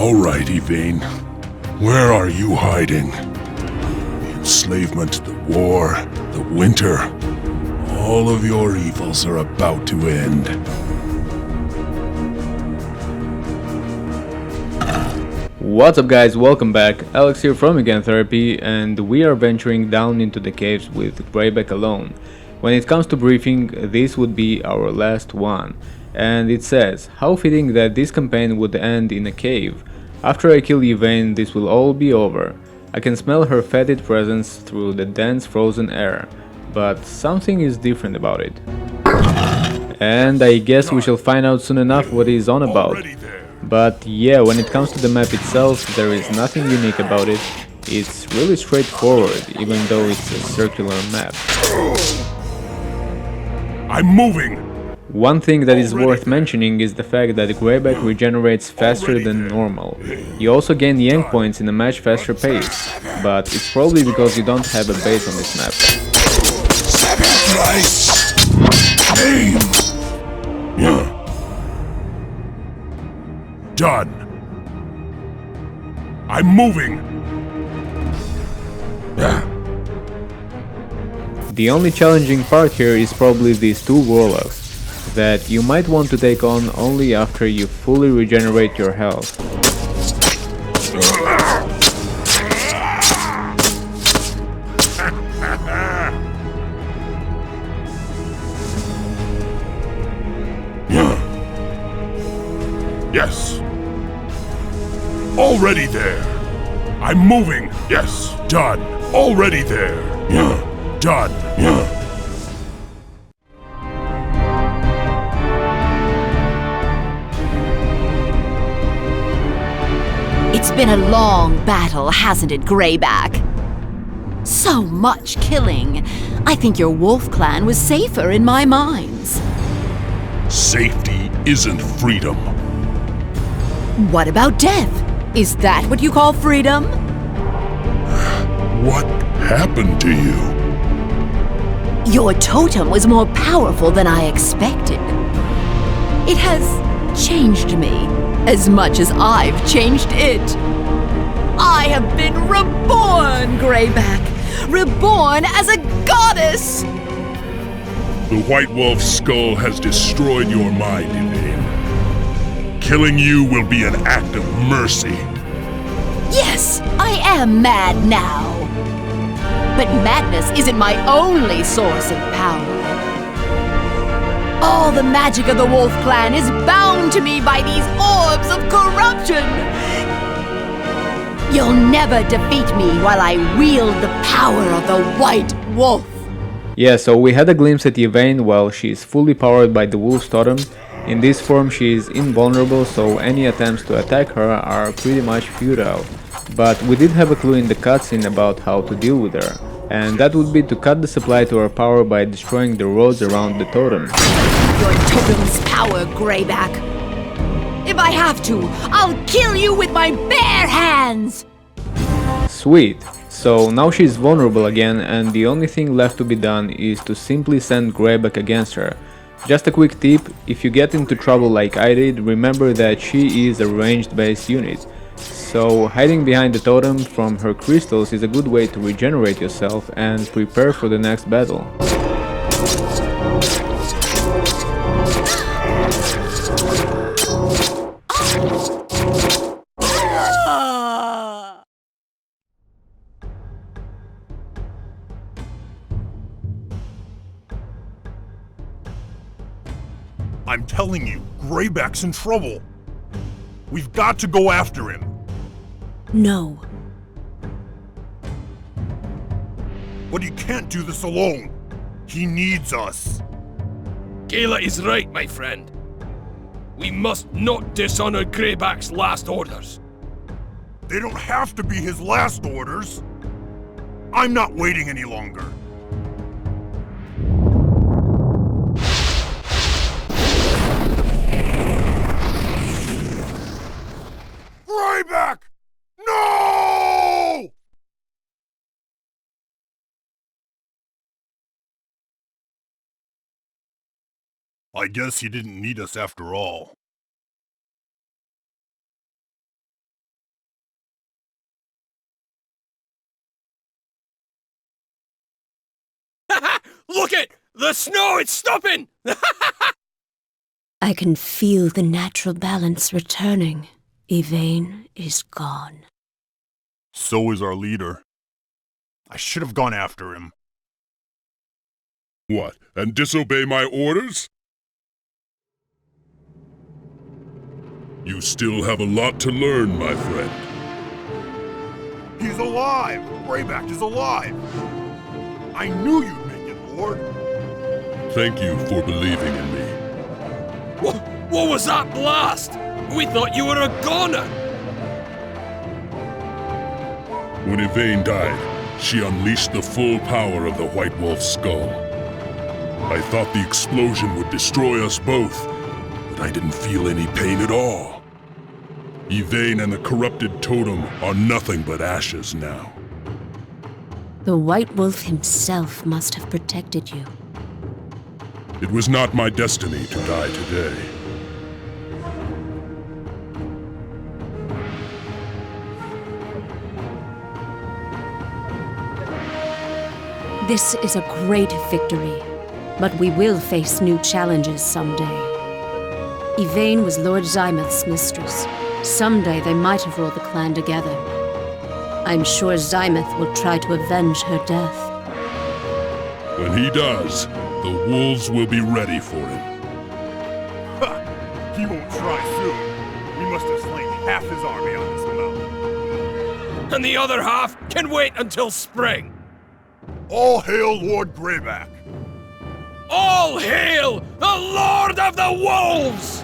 Alright, Yvaine. Where are you hiding? The enslavement, the war, the winter. All of your evils are about to end. What's up guys, welcome back. Alex here from Again Therapy, and we are venturing down into the caves with Grayback alone. When it comes to briefing, this would be our last one. And it says, how fitting that this campaign would end in a cave. After I kill Yvaine, this will all be over. I can smell her fetid presence through the dense frozen air, but something is different about it. And I guess we shall find out soon enough what he's on about. But yeah, when it comes to the map itself, there is nothing unique about it. It's really straightforward, even though it's a circular map. I'm moving! One thing that is worth mentioning is the fact that Grayback regenerates faster than normal. You also gain yank points in a much faster pace, but it's probably because you don't have a base on this map. Aim! Yeah. Done. I'm moving. The only challenging part here is probably these two warlocks, that you might want to take on only after you fully regenerate your health. Yes. Already there. I'm moving. Yes. Done. Already there. Yeah. Done. Yeah. It's been a long battle, hasn't it, Grayback? So much killing. I think your wolf clan was safer in my mines. Safety isn't freedom. What about death? Is that what you call freedom? What happened to you? Your totem was more powerful than I expected. It has changed me as much as I've changed it. I have been reborn, Grayback. Reborn as a goddess! The White Wolf's skull has destroyed your mind, Yvaine. Killing you will be an act of mercy. Yes, I am mad now. But madness isn't my only source of power. All the magic of the Wolf Clan is bound to me by these orbs of corruption. You'll never defeat me while I wield the power of the White Wolf. Yeah, so we had a glimpse at Yvaine while she is fully powered by the Wolf's Totem. In this form she is invulnerable, so any attempts to attack her are pretty much futile. But we did have a clue in the cutscene about how to deal with her, and that would be to cut the supply to her power by destroying the roads around the totem. Your totem's power, Grayback. If I have to, I'll kill you with my bare hands! Sweet. So now she's vulnerable again, and the only thing left to be done is to simply send Grayback against her. Just a quick tip, if you get into trouble like I did, remember that she is a ranged base unit. So hiding behind the totem from her crystals is a good way to regenerate yourself and prepare for the next battle. I'm telling you, Grayback's in trouble. We've got to go after him. No. But he can't do this alone. He needs us. Gayla is right, my friend. We must not dishonor Grayback's last orders. They don't have to be his last orders. I'm not waiting any longer. Grayback! No! I guess he didn't need us after all. Look it! The snow, it's stopping! I can feel the natural balance returning. Yvaine is gone. So is our leader. I should have gone after him. What, and disobey my orders? You still have a lot to learn, my friend. He's alive! Grayback is alive! I knew you'd make it, Lord! Thank you for believing in me. What was that blast? We thought you were a goner! When Yvaine died, she unleashed the full power of the White Wolf's skull. I thought the explosion would destroy us both, but I didn't feel any pain at all. Yvaine and the corrupted totem are nothing but ashes now. The White Wolf himself must have protected you. It was not my destiny to die today. This is a great victory, but we will face new challenges someday. Yvaine was Lord Zymoth's mistress. Someday they might have ruled the clan together. I'm sure Zymoth will try to avenge her death. When he does, the wolves will be ready for him. Ha! He won't try soon. We must have slain half his army on this mountain. And the other half can wait until spring! All hail Lord Grayback! All hail the Lord of the Wolves!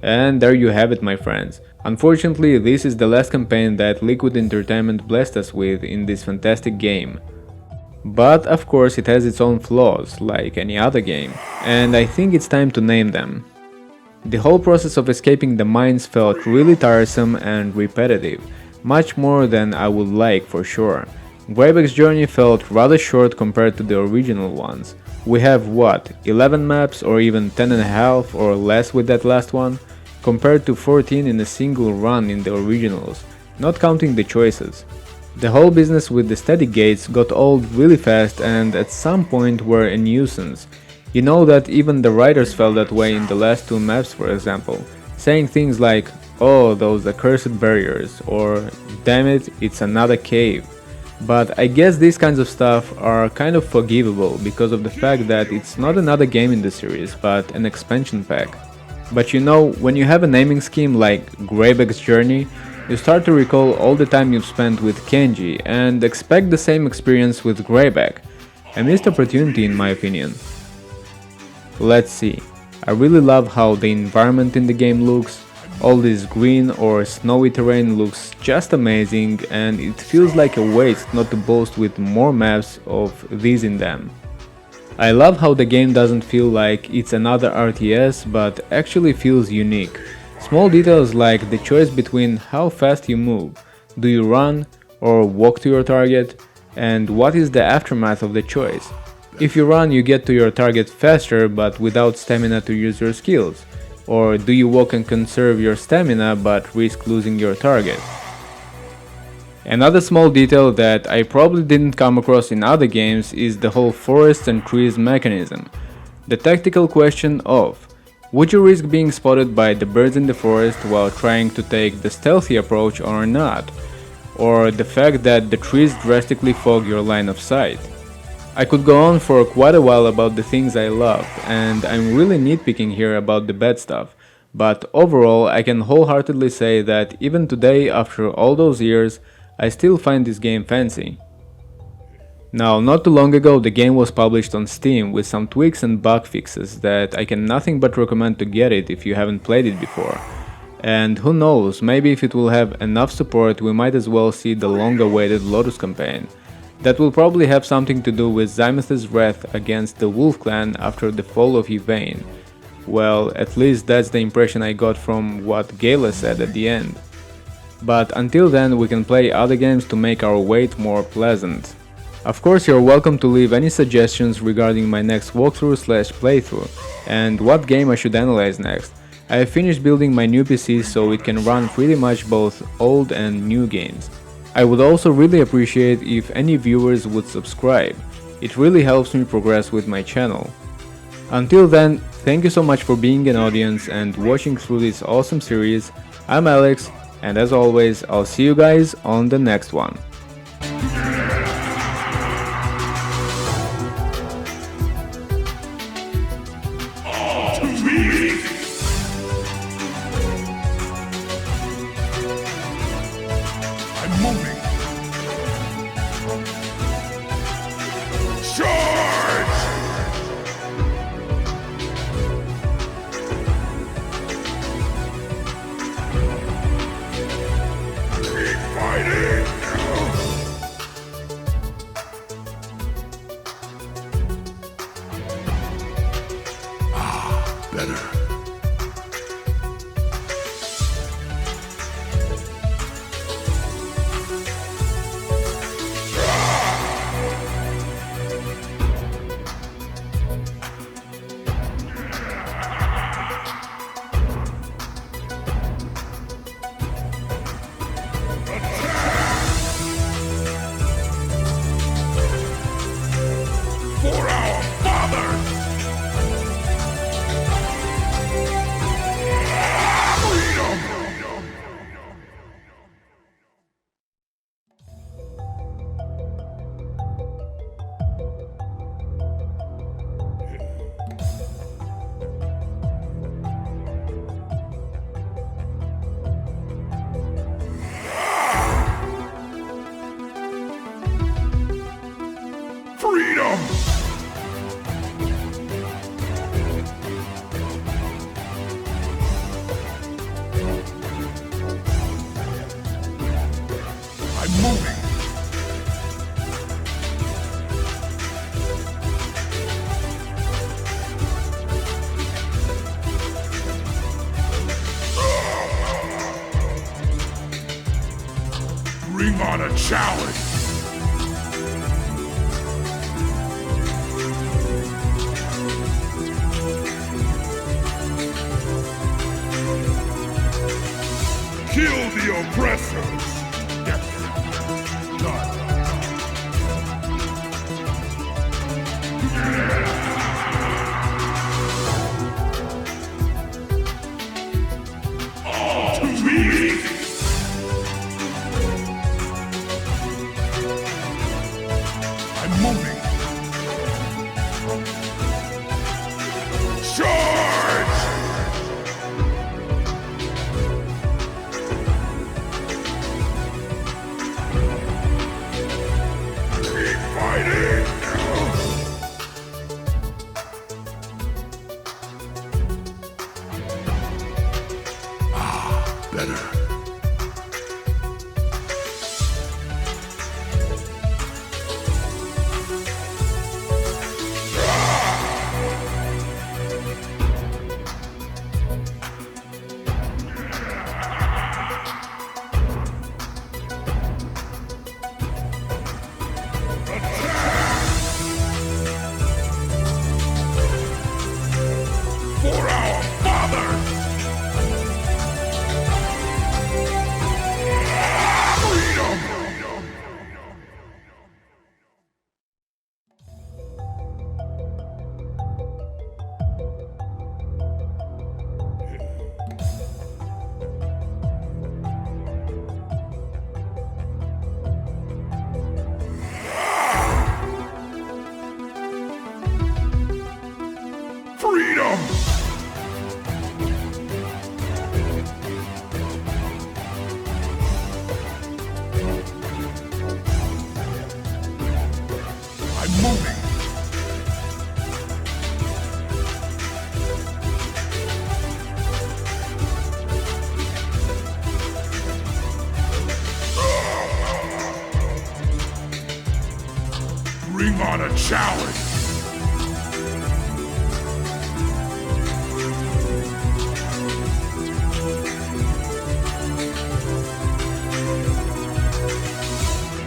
And there you have it, my friends. Unfortunately, this is the last campaign that Liquid Entertainment blessed us with in this fantastic game. But of course it has its own flaws, like any other game, and I think it's time to name them. The whole process of escaping the mines felt really tiresome and repetitive, much more than I would like for sure. Grayback's journey felt rather short compared to the original ones. We have what, 11 maps or even 10.5 or less with that last one, compared to 14 in a single run in the originals, not counting the choices. The whole business with the static gates got old really fast and at some point were a nuisance. You know that even the writers felt that way in the last two maps, for example, saying things like, "Oh, those accursed barriers," or "Damn it, it's another cave." But I guess these kinds of stuff are kind of forgivable because of the fact that it's not another game in the series, but an expansion pack. But you know, when you have a naming scheme like Grayback's Journey, you start to recall all the time you've spent with Kenji and expect the same experience with Grayback. A missed opportunity in my opinion. Let's see, I really love how the environment in the game looks. All this green or snowy terrain looks just amazing and it feels like a waste not to boast with more maps of these in them. I love how the game doesn't feel like it's another RTS but actually feels unique. Small details like the choice between how fast you move, do you run or walk to your target, and what is the aftermath of the choice. If you run you get to your target faster but without stamina to use your skills. Or do you walk and conserve your stamina but risk losing your target? Another small detail that I probably didn't come across in other games is the whole forests and trees mechanism. The tactical question of, would you risk being spotted by the birds in the forest while trying to take the stealthy approach or not? Or the fact that the trees drastically fog your line of sight? I could go on for quite a while about the things I loved, and I'm really nitpicking here about the bad stuff, but overall I can wholeheartedly say that even today, after all those years, I still find this game fancy. Now, not too long ago the game was published on Steam with some tweaks and bug fixes that I can nothing but recommend to get it if you haven't played it before. And who knows, maybe if it will have enough support we might as well see the long-awaited Lotus campaign. That will probably have something to do with Zymoth's wrath against the Wolf Clan after the fall of Yvaine. Well, at least that's the impression I got from what Gayla said at the end. But until then we can play other games to make our wait more pleasant. Of course you're welcome to leave any suggestions regarding my next walkthrough/playthrough and what game I should analyze next. I have finished building my new PC so it can run pretty much both old and new games. I would also really appreciate if any viewers would subscribe. It really helps me progress with my channel. Until then, thank you so much for being an audience and watching through this awesome series. I'm Alex, and as always, I'll see you guys on the next one. I'm moving. Charge! Keep fighting! Better. For our father! Freedom! Freedom! I'm moving. Bring on a challenge. Kill the oppressors! All to me! I'm moving. Charge! Keep fighting! Better. For our father! Freedom! Freedom! I'm moving. Bring on a challenge.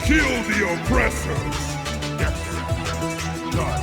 Kill the oppressors! Done.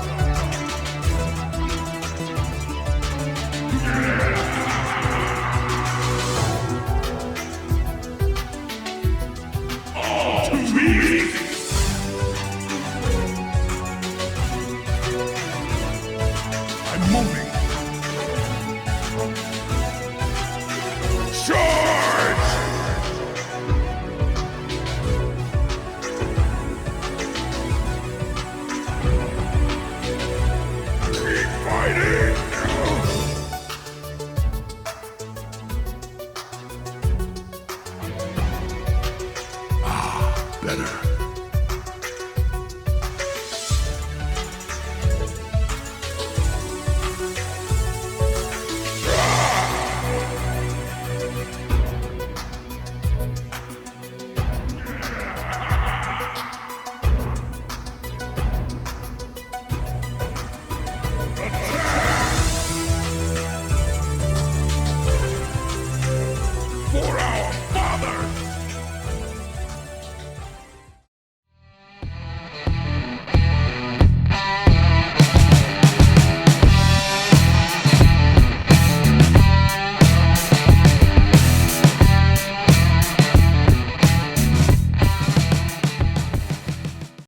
better. For our father!